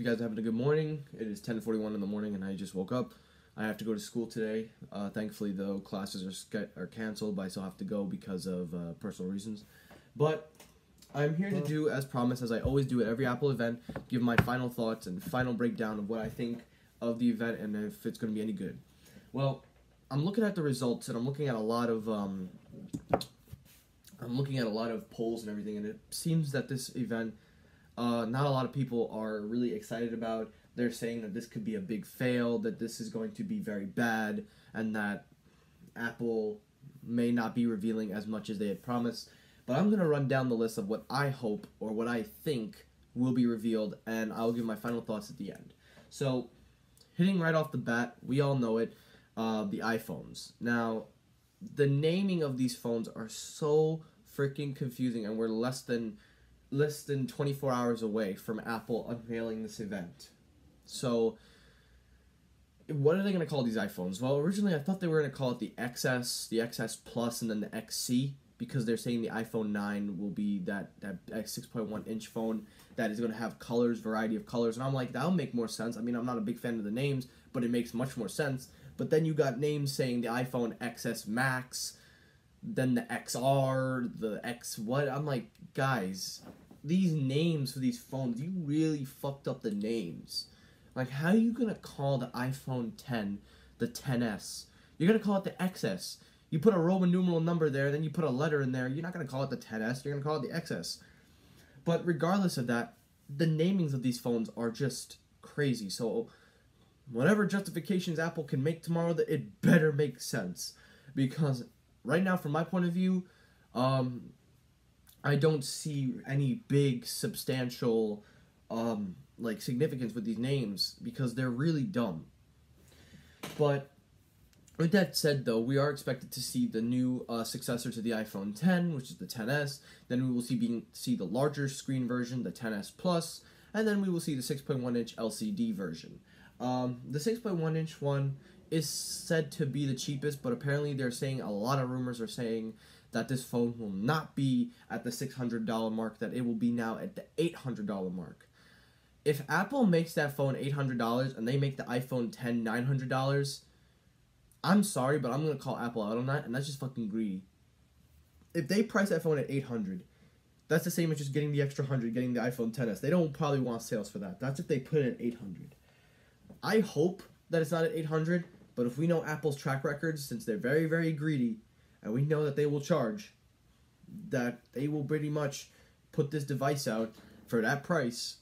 hope you guys are having a good morning. It is 10:41 in the morning and I just woke up. I have to go to school today. Thankfully, though, classes are canceled, but I still have to go because of personal reasons. But I'm here to do, as promised, as I always do at every Apple event, give my final thoughts and final breakdown of what I think of the event and if it's going to be any good. Well, I'm looking at the results and I'm looking at a lot of polls and everything, and it seems that this event, not a lot of people are really excited about. They're saying that this could be a big fail, that this is going to be very bad, and that Apple may not be revealing as much as they had promised. But I'm going to run down the list of what I hope or what I think will be revealed, and I'll give my final thoughts at the end. So, hitting right off the bat, we all know it, the iPhones. Now, the naming of these phones are so freaking confusing, and we're less than 24 hours away from Apple unveiling this event. So, what are they going to call these iPhones? Well, originally I thought they were going to call it the XS, the XS Plus, and then the XC, because they're saying the iPhone 9 will be that 6.1-inch phone that is going to have colors, variety of colors. And I'm like, that'll make more sense. I mean, I'm not a big fan of the names, but it makes much more sense. But then you got names saying the iPhone XS Max, then the XR, the X what? I'm like, guys, these names for these phones, you really fucked up the names. Like, how are you going to call the iPhone 10 the 10S? You're going to call it the XS. You put a Roman numeral number there, then you put a letter in there. You're not going to call it the 10S. You're going to call it the XS. But regardless of that, the namings of these phones are just crazy. So whatever justifications Apple can make tomorrow, it better make sense. Because right now, from my point of view, I don't see any big, substantial significance with these names because they're really dumb. But with that said, though, we are expected to see the new successor to the iPhone 10, which is the 10s. Then we will see the larger screen version, the 10s Plus, and then we will see the 6.1-inch LCD version. The 6.1-inch one is said to be the cheapest, but apparently they're saying, a lot of rumors are saying that this phone will not be at the $600 mark, that it will be now at the $800 mark. If Apple makes that phone $800 and they make the iPhone 10 $900, I'm sorry, but I'm going to call Apple out on that, and that's just fucking greedy. If they price that phone at $800, that's the same as just getting the extra $100, getting the iPhone 10s. They don't probably want sales for that. That's if they put it at $800. I hope that it's not at $800, but if we know Apple's track records, since they're very, very greedy, and we know that they will charge, that they will pretty much put this device out for that price,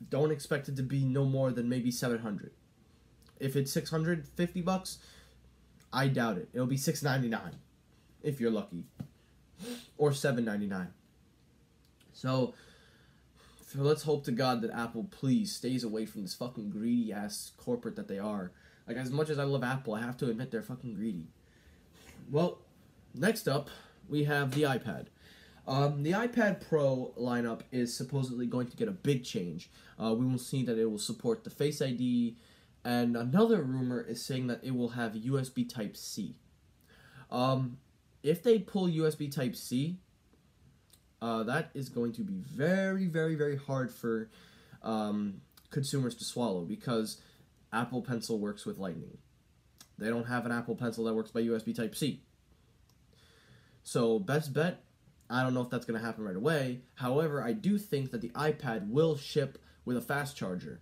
don't expect it to be no more than maybe $700. If it's $650, I doubt it. It'll be $699 if you're lucky, or $799. So let's hope to God that Apple please stays away from this fucking greedy ass corporate that they are. Like, as much as I love Apple, I have to admit they're fucking greedy. Well, next up we have the iPad. The iPad Pro lineup is supposedly going to get a big change. We will see that it will support the Face ID, and another rumor is saying that it will have USB Type-C. If they pull USB Type-C, that is going to be very, very, very hard for consumers to swallow, because Apple Pencil works with Lightning. They don't have an Apple Pencil that works by USB Type-C. So, best bet, I don't know if that's going to happen right away. However, I do think that the iPad will ship with a fast charger.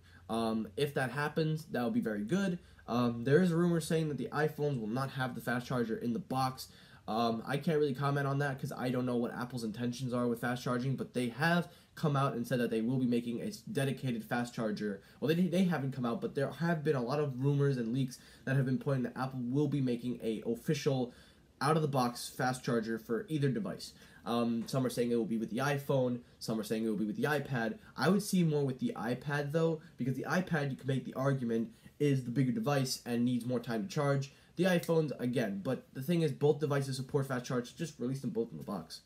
If that happens, that will be very good. There is a rumor saying that the iPhones will not have the fast charger in the box. I can't really comment on that because I don't know what Apple's intentions are with fast charging, but they have come out and said that they will be making a dedicated fast charger. Well, they haven't come out, but there have been a lot of rumors and leaks that have been pointing that Apple will be making a official out-of-the-box fast charger for either device. Some are saying it will be with the iPhone, some are saying it will be with the iPad. I would see more with the iPad, though, because the iPad, you can make the argument, is the bigger device and needs more time to charge. The iPhones, again, but the thing is, both devices support fast charge, just release them both in the box.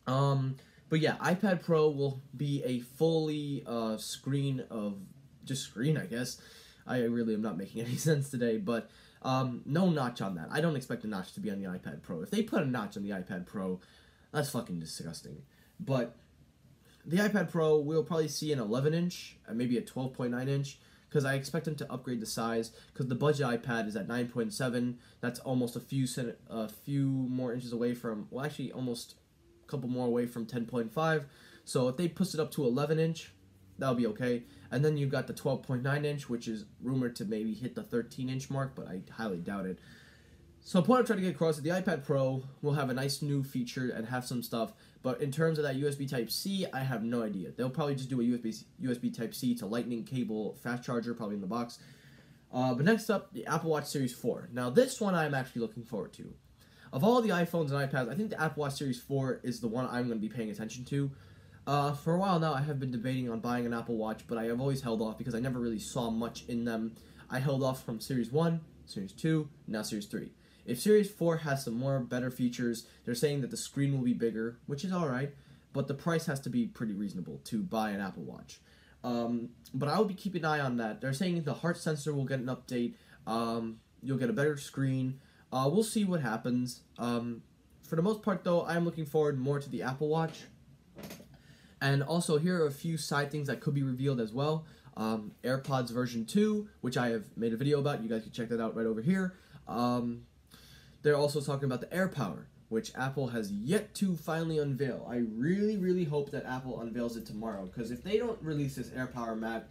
But yeah, iPad Pro will be a fully screen, I guess. I really am not making any sense today, but no notch on that. I don't expect a notch to be on the iPad Pro. If they put a notch on the iPad Pro, that's fucking disgusting. But The iPad Pro, we'll probably see an 11-inch and maybe a 12.9-inch, because I expect them to upgrade the size, because the budget iPad is at 9.7. That's almost a few more inches away from, well, actually almost a couple more away from 10.5. So if they push it up to 11-inch, that'll be okay. And then you've got the 12.9-inch, which is rumored to maybe hit the 13-inch mark, but I highly doubt it. So the point I'm trying to get across is the iPad Pro will have a nice new feature and have some stuff, but in terms of that USB Type-C, I have no idea. They'll probably just do a USB Type-C to Lightning cable fast charger, probably in the box. But next up, the Apple Watch Series 4. Now this one I'm actually looking forward to. Of all the iPhones and iPads, I think the Apple Watch Series 4 is the one I'm going to be paying attention to. For a while now, I have been debating on buying an Apple Watch, but I have always held off because I never really saw much in them. I held off from Series 1, Series 2, now Series 3. If Series 4 has some more better features, they're saying that the screen will be bigger, which is alright, but the price has to be pretty reasonable to buy an Apple Watch. But I will be keeping an eye on that. They're saying the heart sensor will get an update, you'll get a better screen. We'll see what happens. For the most part, though, I'm looking forward more to the Apple Watch. And also, here are a few side things that could be revealed as well. AirPods version 2, which I have made a video about. You guys can check that out right over here. They're also talking about the AirPower, which Apple has yet to finally unveil. I really, really hope that Apple unveils it tomorrow, because if they don't release this AirPower Mat,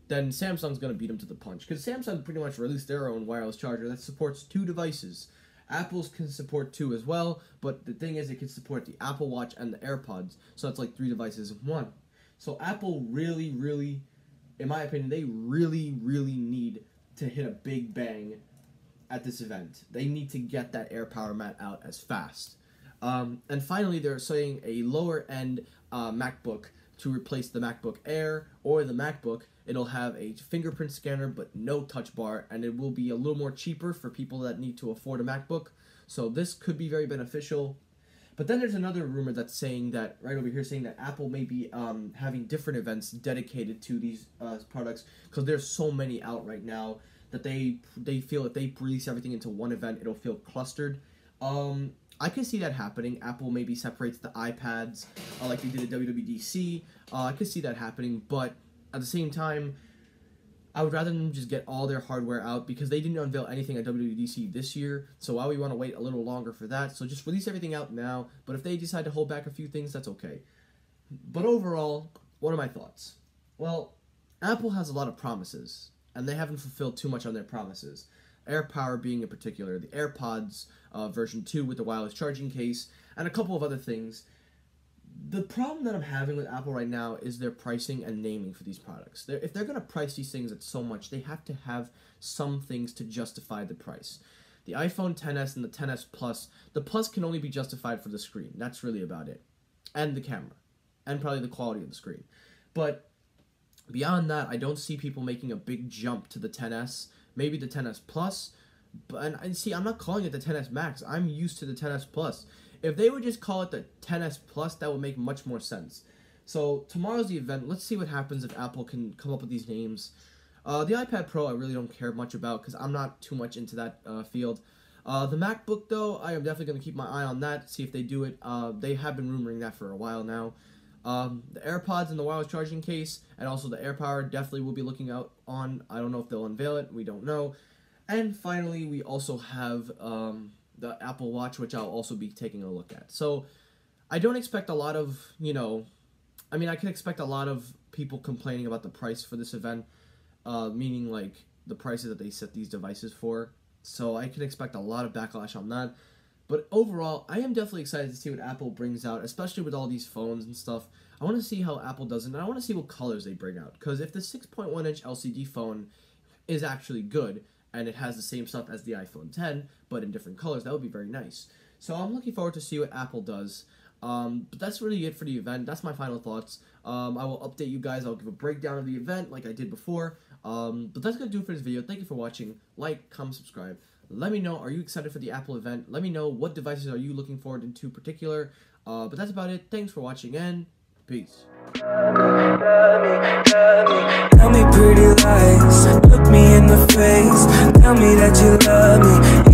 then Samsung's going to beat them to the punch. Because Samsung pretty much released their own wireless charger that supports 2 devices. Apple's can support 2 as well, but the thing is it can support the Apple Watch and the AirPods, so it's like 3 devices in one. So Apple really, really, in my opinion, they really, really need to hit a big bang at this event. They need to get that AirPower Mat out as fast. And finally, they're saying a lower-end MacBook to replace the MacBook Air or the MacBook. It'll have a fingerprint scanner but no touch bar, and it will be a little more cheaper for people that need to afford a MacBook. So this could be very beneficial. But then there's another rumor that's saying that, right over here, saying that Apple may be having different events dedicated to these products, because there's so many out right now that they feel if they release everything into one event, it'll feel clustered. I can see that happening. Apple maybe separates the iPads like they did at WWDC. I could see that happening, but at the same time, I would rather them just get all their hardware out, because they didn't unveil anything at WWDC this year, so why we want to wait a little longer for that? So just release everything out now, but if they decide to hold back a few things, that's okay. But overall, what are my thoughts? Well, Apple has a lot of promises, and they haven't fulfilled too much on their promises. AirPower being in particular, the AirPods version 2 with the wireless charging case, and a couple of other things. The problem that I'm having with Apple right now is their pricing and naming for these products. If they're going to price these things at so much, they have to have some things to justify the price. The iPhone XS and the XS Plus, the Plus can only be justified for the screen. That's really about it. And the camera. And probably the quality of the screen. But beyond that, I don't see people making a big jump to the XS. Maybe the XS Plus. And see, I'm not calling it the XS Max. I'm used to the XS Plus. If they would just call it the XS Plus, that would make much more sense. So tomorrow's the event. Let's see what happens if Apple can come up with these names. The iPad Pro I really don't care much about, because I'm not too much into that field. The MacBook, though, I am definitely going to keep my eye on that, see if they do it. They have been rumoring that for a while now. The AirPods and the wireless charging case, and also the AirPower, definitely will be looking out on. I don't know if they'll unveil it. We don't know. And finally, we also have the Apple Watch, which I'll also be taking a look at. So I don't expect a lot of, I can expect a lot of people complaining about the price for this event, meaning like the prices that they set these devices for. So I can expect a lot of backlash on that. But overall, I am definitely excited to see what Apple brings out, especially with all these phones and stuff. I want to see how Apple does it, and I want to see what colors they bring out. Because if the 6.1-inch LCD phone is actually good, and it has the same stuff as the iPhone X, but in different colors, that would be very nice. So I'm looking forward to see what Apple does. But that's really it for the event. That's my final thoughts. I will update you guys. I'll give a breakdown of the event like I did before. But that's going to do it for this video. Thank you for watching. Like, comment, subscribe. Let me know, are you excited for the Apple event? Let me know what devices are you looking forward into particular. But that's about it. Thanks for watching, and peace. Tell me pretty lies, look me in the face, tell me that you love me.